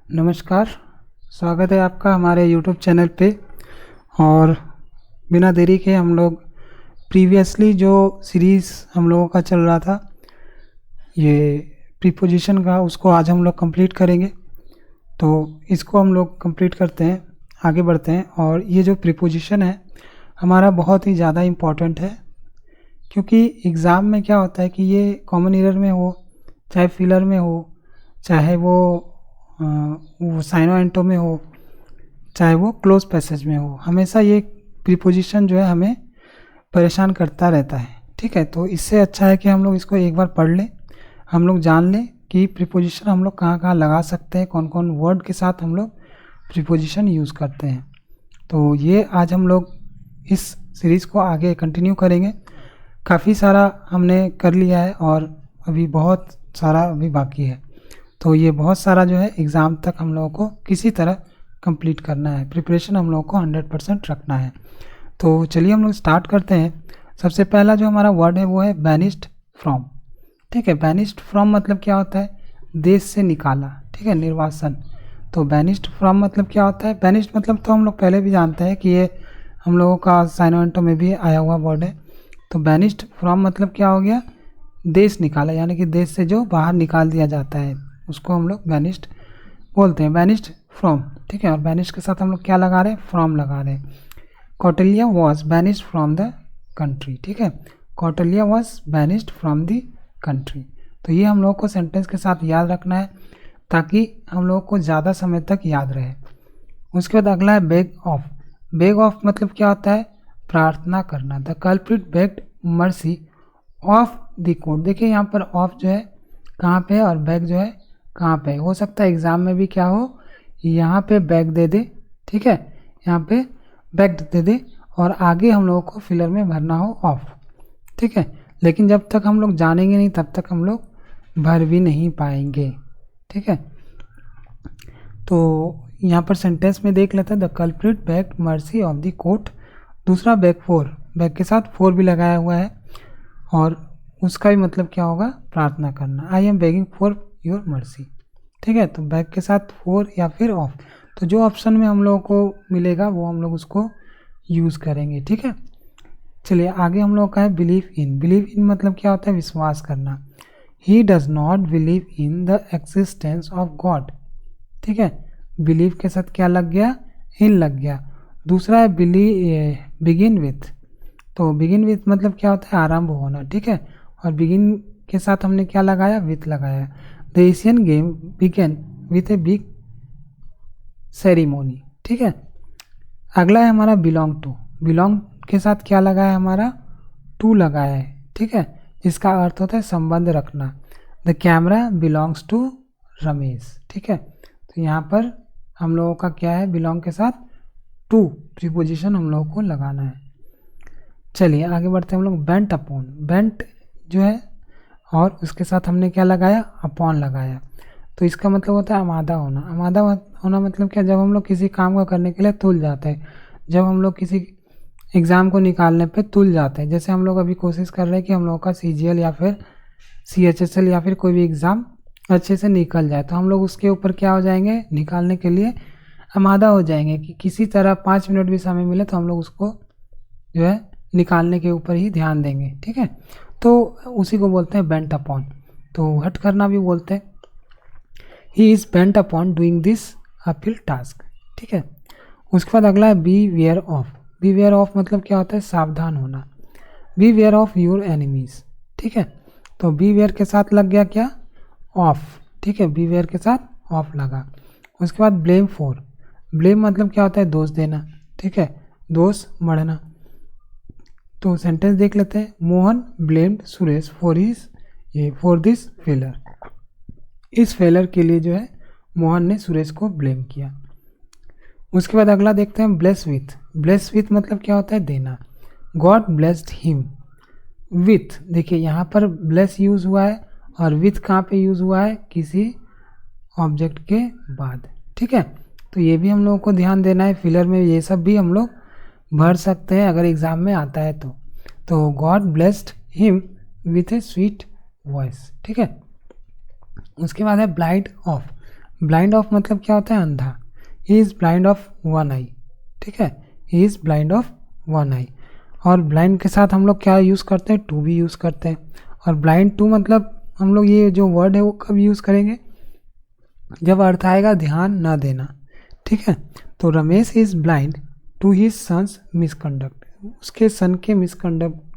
नमस्कार। स्वागत है आपका हमारे YouTube चैनल पे। और बिना देरी के हम लोग प्रीवियसली जो सीरीज़ हम लोगों का चल रहा था ये प्रीपोजिशन का, उसको आज हम लोग कंप्लीट करेंगे। तो इसको हम लोग कंप्लीट करते हैं, आगे बढ़ते हैं। और ये जो प्रीपोजिशन है हमारा बहुत ही ज़्यादा इम्पॉर्टेंट है, क्योंकि एग्ज़ाम में क्या होता है कि ये कॉमन एरर में हो, चाहे फिलर में हो, चाहे वो साइनो एंटो में हो, चाहे वो क्लोज पैसेज में हो, हमेशा ये प्रीपोजिशन जो है हमें परेशान करता रहता है। ठीक है, तो इससे अच्छा है कि हम लोग इसको एक बार पढ़ लें, हम लोग जान लें कि प्रीपोजिशन हम लोग कहाँ कहाँ लगा सकते हैं, कौन कौन वर्ड के साथ हम लोग प्रीपोजिशन यूज़ करते हैं। तो ये आज हम लोग इस सीरीज़ को आगे कंटिन्यू करेंगे। काफ़ी सारा हमने कर लिया है और अभी बहुत सारा अभी बाकी है। तो ये बहुत सारा जो है एग्ज़ाम तक हम लोगों को किसी तरह कंप्लीट करना है, प्रिपरेशन हम लोगों को 100% रखना है। तो चलिए हम लोग स्टार्ट करते हैं। सबसे पहला जो हमारा वर्ड है वो है बैनिस्ड फ्रॉम। ठीक है, बैनिस्ड फ्रॉम मतलब क्या होता है? देश से निकाला। ठीक है, निर्वासन। तो बैनिस्ड फ्रॉम मतलब क्या होता है? बैनिस्ड मतलब तो हम लोग पहले भी जानते हैं कि ये हम लोगों का साइनो एंटो में भी आया हुआ वर्ड है। तो बैनिस्ड फ्रॉम मतलब क्या हो गया? देश निकाला, यानी कि देश से जो बाहर निकाल दिया जाता है उसको हम लोग बैनिस्ड बोलते हैं, बैनिस्ड फ्रॉम। ठीक है, और बैनिस्ड के साथ हम लोग क्या लगा रहे हैं? फ्रॉम लगा रहे हैं। Kautilya was banished from the country. ठीक है, Kautilya was banished from the country. तो ये हम लोग को सेंटेंस के साथ याद रखना है ताकि हम लोग को ज़्यादा समय तक याद रहे। उसके बाद अगला है बेग ऑफ। बेग ऑफ मतलब क्या होता है? प्रार्थना करना। The culprit bagged mercy of the court. देखिए यहाँ पर ऑफ जो है कहाँ पे है और बैग जो है कहाँ पे है। हो सकता है एग्ज़ाम में भी क्या हो, यहाँ पे बैग दे दे। ठीक है, यहाँ पे बैग दे दे और आगे हम लोगों को फिलर में भरना हो ऑफ। ठीक है, लेकिन जब तक हम लोग जानेंगे नहीं तब तक हम लोग भर भी नहीं पाएंगे। ठीक है, तो यहाँ पर सेंटेंस में देख लेते हैं। The culprit bagged mercy of the court. दूसरा बैग फोर, बैग के साथ फोर भी लगाया हुआ है और उसका भी मतलब क्या होगा? प्रार्थना करना। I am begging for your mercy. ठीक है, तो बैग के साथ फोर या फिर ऑफ, तो जो ऑप्शन में हम लोगों को मिलेगा वो हम लोग उसको यूज़ करेंगे। ठीक है, चलिए आगे हम लोग का है बिलीव इन। बिलीव इन मतलब क्या होता है? विश्वास करना। He does not believe in the existence of God. ठीक है, बिलीव के साथ क्या लग गया? इन लग गया। दूसरा है बिगिन विथ। तो बिगिन विथ मतलब क्या होता है? आरंभ होना। ठीक है, और बिगिन के साथ हमने क्या लगाया? विथ लगाया। The Asian game began with a big ceremony. ठीक है, अगला है हमारा बिलोंग टू। बिलोंग के साथ क्या लगा है? हमारा टू लगाया है। ठीक है, इसका अर्थ होता है संबंध रखना। The camera belongs to Ramesh. ठीक है, तो यहाँ पर हम लोगों का क्या है? बिलोंग के साथ टू प्रीपोजिशन हम लोगों को लगाना है। चलिए आगे बढ़ते हैं हम लोग। Bent upon. बेंट जो है और उसके साथ हमने क्या लगाया? अपॉन लगाया। तो इसका मतलब होता है आमादा होना। आमादा होना मतलब क्या? जब हम लोग किसी काम को करने के लिए तुल जाते हैं, जब हम लोग किसी एग्ज़ाम को निकालने पे तुल जाते हैं। जैसे हम लोग अभी कोशिश कर रहे हैं कि हम लोग का CGL या फिर CHSL या फिर कोई भी एग्ज़ाम अच्छे से निकल जाए, तो हम लोग उसके ऊपर क्या हो जाएंगे? निकालने के लिए आमादा हो जाएंगे कि किसी तरह 5 मिनट भी समय मिले तो हम लोग उसको जो है निकालने के ऊपर ही ध्यान देंगे। ठीक है, तो उसी को बोलते हैं बेंट अपॉन। तो हट करना भी बोलते हैं। He is bent upon doing this uphill task. ठीक है, उसके बाद अगला है beware of. Beware of मतलब क्या होता है? सावधान होना। Beware of your enemies. ठीक है, तो बी वेयर के साथ लग गया क्या? ऑफ। ठीक है, बी वेयर के साथ ऑफ लगा। उसके बाद ब्लेम फॉर। ब्लेम मतलब क्या होता है? दोष देना। ठीक है, दोष मढ़ना। तो सेंटेंस देख लेते हैं। Mohan blamed Suresh for this failure. इस फेलर के लिए जो है मोहन ने सुरेश को ब्लेम किया। उसके बाद अगला देखते हैं ब्लेस विथ। ब्लेस विथ मतलब क्या होता है? देना। God blessed him with. देखिए यहाँ पर ब्लेस यूज हुआ है और विथ कहाँ पे यूज हुआ है? किसी ऑब्जेक्ट के बाद। ठीक है, तो ये भी हम लोगों को ध्यान देना है। फिलर में ये सब भी हम लोग भर सकते हैं अगर एग्ज़ाम में आता है तो God blessed him with A sweet voice. ठीक है, उसके बाद है ब्लाइट ऑफ। ब्लाइंड ऑफ मतलब क्या होता है, अंधा। He is blind of one eye, ठीक है, he is blind of one eye. और ब्लाइंड के साथ हम लोग क्या यूज़ करते हैं, टू भी यूज़ करते हैं। और ब्लाइंड टू मतलब हम लोग ये जो वर्ड है वो कब यूज़ करेंगे, जब अर्थ आएगा ध्यान ना देना, ठीक है। तो Ramesh is blind to his son's misconduct, उसके सन के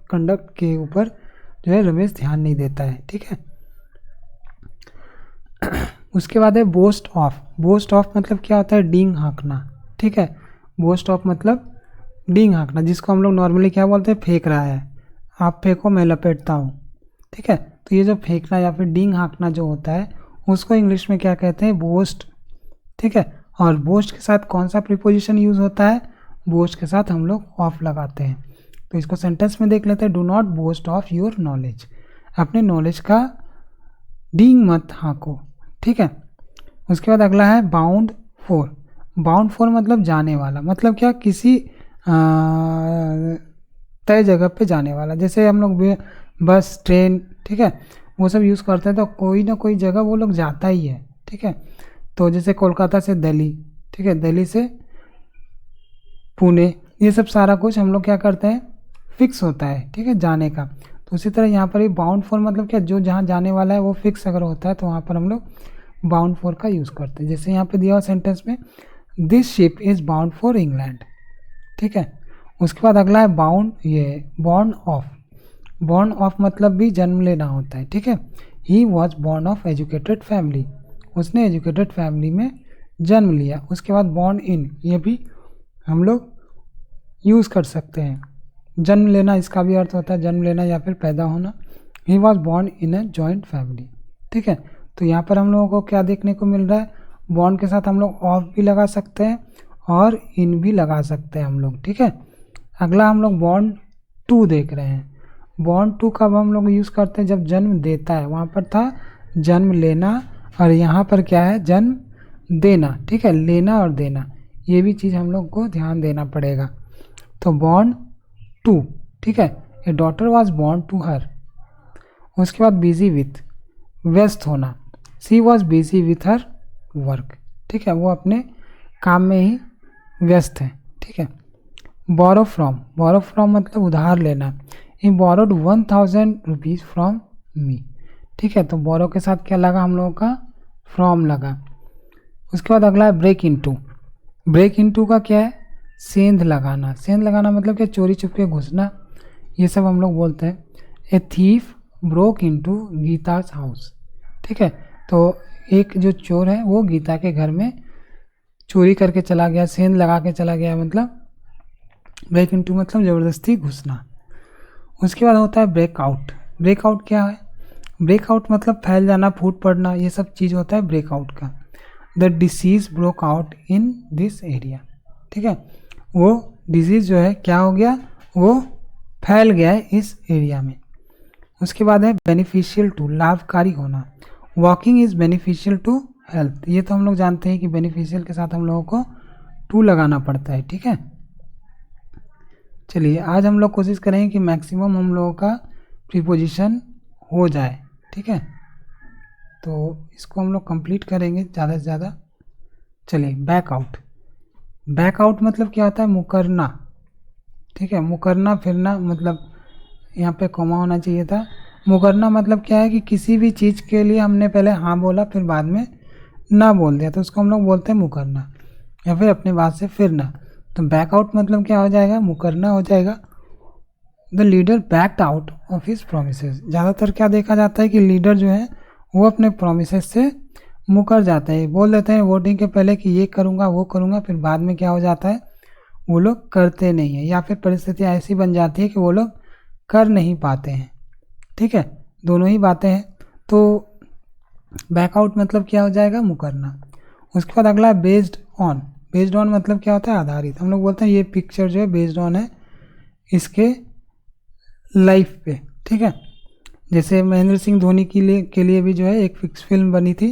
कंडक्ट के ऊपर जो है रमेश ध्यान नहीं देता है, ठीक है। उसके बाद है बोस्ट ऑफ। बोस्ट ऑफ मतलब क्या होता है, डींग हाँकना, ठीक है। बोस्ट ऑफ मतलब डींग हाँकना, जिसको हम लोग नॉर्मली क्या बोलते हैं, फेंक रहा है, आप फेंको मैं लपेटता हूँ, ठीक है। तो ये जो फेंकना या फिर डींग हाँकना जो होता है उसको इंग्लिश में क्या कहते हैं, बोस्ट, ठीक है। और बोस्ट के साथ कौन सा प्रीपोजिशन यूज़ होता है, बोस्ट के साथ हम लोग ऑफ लगाते हैं। तो इसको सेंटेंस में देख लेते हैं, do not boast of your knowledge, अपने नॉलेज का डींग मत हाँको, ठीक है। उसके बाद अगला है बाउंड फॉर। बाउंड फॉर मतलब जाने वाला, मतलब क्या, किसी तय जगह पे जाने वाला। जैसे हम लोग बस, ट्रेन, ठीक है, वो सब यूज़ करते हैं तो कोई ना कोई जगह वो लोग जाता ही है, ठीक है। तो जैसे कोलकाता से दिल्ली, ठीक है, दिल्ली से पुणे, ये सब सारा कुछ हम लोग क्या करते हैं, फिक्स होता है, ठीक है, जाने का। तो उसी तरह यहाँ पर भी बाउंड फॉर मतलब क्या, जो जहाँ जाने वाला है वो फिक्स अगर होता है तो वहाँ पर हम लोग बाउंड फॉर का यूज़ करते हैं। जैसे यहाँ पे दिया हुआ सेंटेंस में, this ship is bound for England, ठीक है। उसके बाद अगला है बाउंड, ये बॉर्न ऑफ। बॉर्न ऑफ मतलब भी जन्म लेना होता है, ठीक है। He was born of educated family, उसने एजुकेटेड फैमिली में जन्म लिया। उसके बाद बॉर्न इन, ये भी हम लोग यूज़ कर सकते हैं, जन्म लेना इसका भी अर्थ होता है जन्म लेना या फिर पैदा होना। He was born in a joint family, ठीक है। तो यहाँ पर हम लोगों को क्या देखने को मिल रहा है, बॉर्न के साथ हम लोग ऑफ भी लगा सकते हैं और इन भी लगा सकते हैं हम लोग, ठीक है। अगला हम लोग बॉर्न टू देख रहे हैं। बॉर्न टू कब हम लोग यूज़ करते हैं, जब जन्म देता है, वहाँ पर था जन्म लेना और यहाँ पर क्या है, जन्म देना, ठीक है, लेना और देना, ये भी चीज़ हम लोग को ध्यान देना पड़ेगा। तो बॉर्न टू, ठीक है, a daughter was born to her. उसके बाद बिजी विथ, व्यस्त होना, she was busy with her work, ठीक है, वो अपने काम में ही व्यस्त है, ठीक है। बोरो फ्रॉम, बोरो फ्रॉम मतलब उधार लेना, ही बोरोड 1000 रुपीज़ फ्रॉम मी, ठीक है। तो बोरो के साथ क्या लगा हम लोगों का, फ्रॉम लगा। उसके बाद अगला है ब्रेक इनटू। ब्रेक इनटू का क्या है, सेंध लगाना। सेंध लगाना मतलब क्या, चोरी छुपके घुसना, ये सब हम लोग बोलते हैं। A thief broke into Geeta's house, ठीक है। तो एक जो चोर है वो गीता के घर में चोरी करके चला गया, सेंध लगा के चला गया, मतलब ब्रेक इनटू मतलब ज़बरदस्ती घुसना। उसके बाद होता है ब्रेकआउट। ब्रेकआउट क्या है, ब्रेकआउट मतलब फैल जाना, फूट पड़ना, ये सब चीज़ होता है ब्रेकआउट का। The disease broke out in this area, ठीक है, वो डिजीज़ जो है क्या हो गया, वो फैल गया है इस एरिया में। उसके बाद है बेनिफिशियल टू, लाभकारी होना। Walking is beneficial to health, ये तो हम लोग जानते हैं कि बेनिफिशियल के साथ हम लोगों को टू लगाना पड़ता है, ठीक है। चलिए आज हम लोग कोशिश करेंगे कि मैक्सिमम हम लोगों का प्रीपोजिशन हो जाए, ठीक है। तो इसको हम लोग कंप्लीट करेंगे ज़्यादा से ज़्यादा। चलिए बैकआउट। बैकआउट मतलब क्या होता है, मुकरना, ठीक है, मुकरना फिरना, मतलब यहाँ पे कॉमा होना चाहिए था। मुकरना मतलब क्या है कि किसी भी चीज़ के लिए हमने पहले हाँ बोला फिर बाद में ना बोल दिया, तो उसको हम लोग बोलते हैं मुकरना, या फिर अपनी बात से फिरना। तो बैकआउट मतलब क्या हो जाएगा, मुकरना हो जाएगा। The leader backed out of his promises. ज़्यादातर क्या देखा जाता है कि लीडर जो है वो अपने प्रोमिसेस से मुकर जाता है, बोल देते हैं वोटिंग के पहले कि ये करूँगा वो करूँगा, फिर बाद में क्या हो जाता है, वो लोग करते नहीं हैं, या फिर परिस्थितियाँ ऐसी बन जाती है कि वो लोग कर नहीं पाते हैं, ठीक है, दोनों ही बातें हैं। तो बैकआउट मतलब क्या हो जाएगा, मुकरना। उसके बाद अगला है बेस्ड ऑन। बेस्ड ऑन मतलब क्या होता है, आधारित। हम लोग बोलते हैं ये पिक्चर जो है बेस्ड ऑन है इसके लाइफ पे, ठीक है। जैसे महेंद्र सिंह धोनी के लिए भी जो है एक फिक्स फिल्म बनी थी,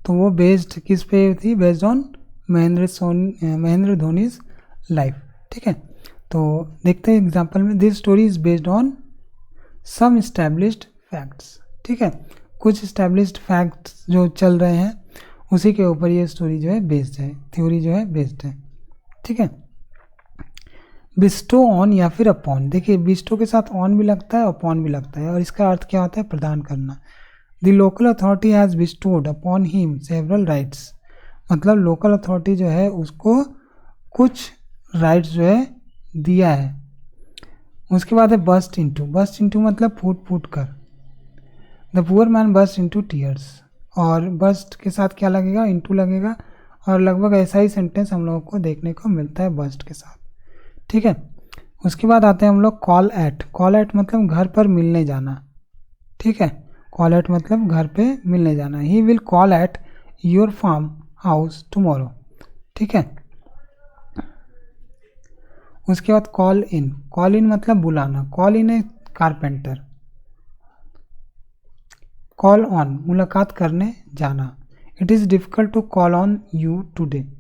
तो वो बेस्ड किस पे थी, based on Mahendra Dhoni's life, ठीक है। तो देखते हैं एग्जाम्पल में, this story is based on some established facts, ठीक है, कुछ इस्टेब्लिश्ड फैक्ट्स जो चल रहे हैं उसी के ऊपर ये स्टोरी जो है बेस्ड है, थ्योरी जो है बेस्ड है। ठीक है। बिस्टो ऑन या फिर अपॉन, देखिए बिस्टो के साथ ऑन भी लगता है, अपॉन भी लगता है, और इसका अर्थ क्या होता है, प्रदान करना। The local authority has bestowed upon him several rights, मतलब लोकल अथॉरिटी जो है उसको कुछ राइट्स जो है दिया है। उसके बाद है बस्ट इनटू, बस्ट इनटू मतलब फूट फूट कर। The poor man burst into tears, और बस्ट के साथ क्या लगेगा, इनटू लगेगा, और लगभग ऐसा ही सेंटेंस हम लोगों को देखने को मिलता है बस्ट के साथ। ठीक है। उसके बाद आते हैं हम लोग कॉल एट, कॉल एट मतलब घर पर मिलने जाना। ठीक है, कॉल एट मतलब घर पे मिलने जाना। He will call at your farm house tomorrow. ठीक है। उसके बाद कॉल इन, कॉल इन मतलब बुलाना, call in a carpenter. Call on मुलाकात करने जाना, it is difficult to call on you today.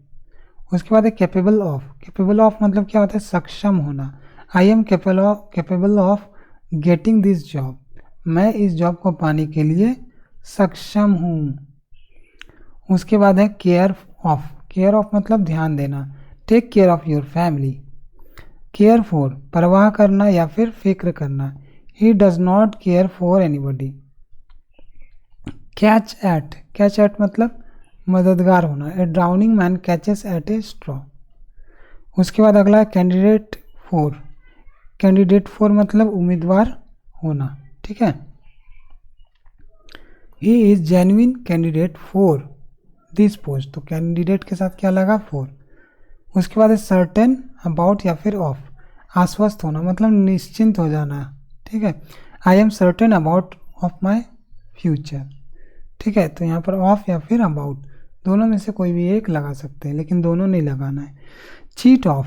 उसके बाद है कैपेबल ऑफ, कैपेबल ऑफ मतलब क्या होता है, सक्षम होना। I am capable of getting this job, मैं इस जॉब को पाने के लिए सक्षम हूँ। उसके बाद है केयर ऑफ, केयर ऑफ मतलब ध्यान देना, take care of your family. Care for परवाह करना या फिर फिक्र करना, he does not care for anybody. Catch at, catch at मतलब मददगार होना, a drowning man catches at a straw. उसके बाद अगला है कैंडिडेट फॉर, कैंडिडेट फॉर मतलब उम्मीदवार होना। ठीक है। He is genuine candidate for this post, तो कैंडिडेट के साथ क्या लगा, फॉर। उसके बाद है सर्टेन अबाउट या फिर ऑफ, आश्वस्त होना मतलब निश्चिंत हो जाना। ठीक है, I am certain about of my future. ठीक है, तो यहाँ पर ऑफ या फिर अबाउट दोनों में से कोई भी एक लगा सकते हैं, लेकिन दोनों नहीं लगाना है। चीट ऑफ,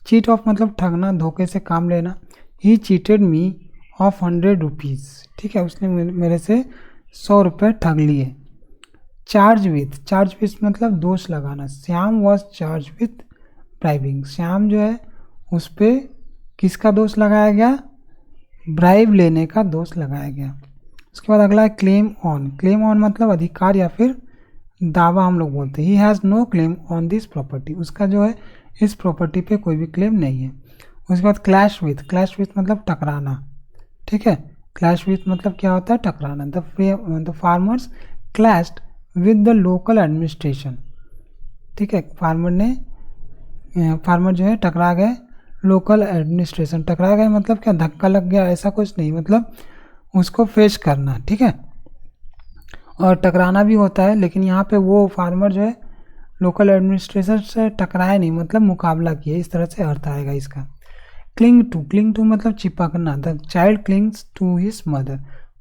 चीट ऑफ मतलब ठगना, धोखे से काम लेना। ही चीटेड मी ऑफ 100 रुपीज़, ठीक है, उसने मेरे से 100 रुपये ठग लिए। चार्ज विथ, चार्ज विथ मतलब दोष लगाना। Shyam was charge with bribing, Shyam जो है उस पर किसका दोष लगाया गया, ब्राइब लेने का दोष लगाया गया। उसके बाद अगला है क्लेम ऑन, क्लेम ऑन मतलब अधिकार या फिर दावा हम लोग बोलते हैं। He has no claim on this property, उसका जो है इस प्रॉपर्टी पे कोई भी क्लेम नहीं है। उसके बाद क्लैश विथ, क्लैश विथ मतलब टकराना। ठीक है, क्लैश विथ मतलब क्या होता है, टकराना। The farmers clashed with the local administration. ठीक है, फार्मर जो है टकरा गए लोकल एडमिनिस्ट्रेशन। टकरा गए मतलब क्या, धक्का लग गया, ऐसा कुछ नहीं, मतलब उसको फेस करना। ठीक है, और टकराना भी होता है, लेकिन यहाँ पे वो फार्मर जो है लोकल एडमिनिस्ट्रेशन से टकराया नहीं, मतलब मुकाबला किया, इस तरह से अर्थ आएगा इसका। क्लिंग टू, क्लिंग टू मतलब चिपकना। The child clings to his mother,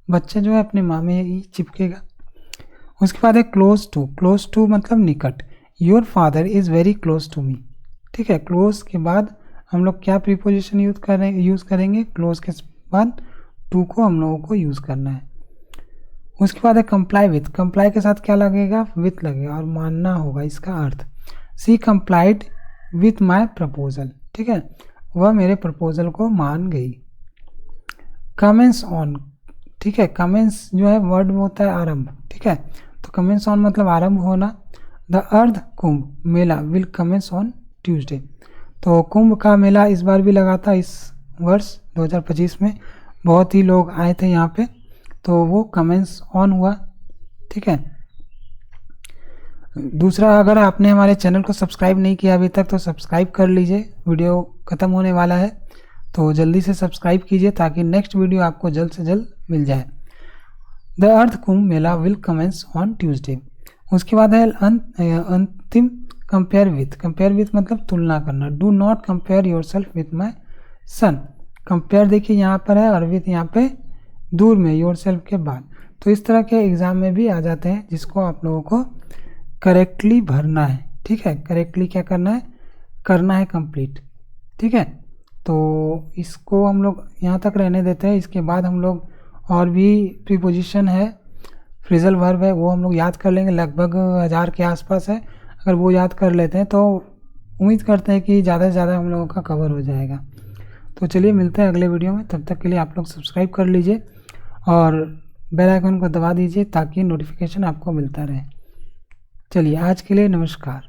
बच्चा जो है अपने माँ में ही चिपकेगा। उसके बाद है क्लोज टू, क्लोज टू मतलब निकट। Your father is very close to me. ठीक है, क्लोज के बाद हम लोग क्या प्रीपोजिशन यूज करेंगे, क्लोज के बाद टू को हम लोगों को यूज़ करना है। उसके बाद है कंप्लाई विथ, कंप्लाई के साथ क्या लगेगा, विथ लगेगा, और मानना होगा इसका अर्थ। सी कंप्लाइड विथ माई प्रपोजल, ठीक है, वह मेरे प्रपोजल को मान गई। कमेंस ऑन, ठीक है, कमेंस जो है वर्ड होता है आरंभ। ठीक है, तो कमेंस ऑन मतलब आरंभ होना। द अर्ध कुंभ Mela will commence on Tuesday, तो कुंभ का मेला इस बार भी लगा था, इस वर्ष 2025 में बहुत ही लोग आए थे यहाँ पे, तो वो कमेंस ऑन हुआ। ठीक है, दूसरा, अगर आपने हमारे चैनल को सब्सक्राइब नहीं किया अभी तक तो सब्सक्राइब कर लीजिए, वीडियो ख़त्म होने वाला है तो जल्दी से सब्सक्राइब कीजिए ताकि नेक्स्ट वीडियो आपको जल्द से जल्द मिल जाए। The Ardh Kumbh Mela will commence on Tuesday. उसके बाद है अंतिम कंपेयर विथ, कंपेयर विथ मतलब तुलना करना। Do not compare yourself with my son, compare देखिए यहाँ पर है और विथ यहाँ पे दूर में, योर सेल्फ के बाद। तो इस तरह के एग्ज़ाम में भी आ जाते हैं जिसको आप लोगों को करेक्टली भरना है। ठीक है, करेक्टली क्या करना है कंप्लीट। ठीक है, तो इसको हम लोग यहाँ तक रहने देते हैं। इसके बाद हम लोग और भी प्रीपोजिशन है, फ्रेजल वर्ब है, वो हम लोग याद कर लेंगे, लगभग 1000 के आसपास है। अगर वो याद कर लेते हैं तो उम्मीद करते हैं कि ज़्यादा से ज़्यादा हम लोगों का कवर हो जाएगा। तो चलिए मिलते हैं अगले वीडियो में, तब तक के लिए आप लोग सब्सक्राइब कर लीजिए और बेल आइकन को दबा दीजिए ताकि नोटिफिकेशन आपको मिलता रहे। चलिए आज के लिए नमस्कार।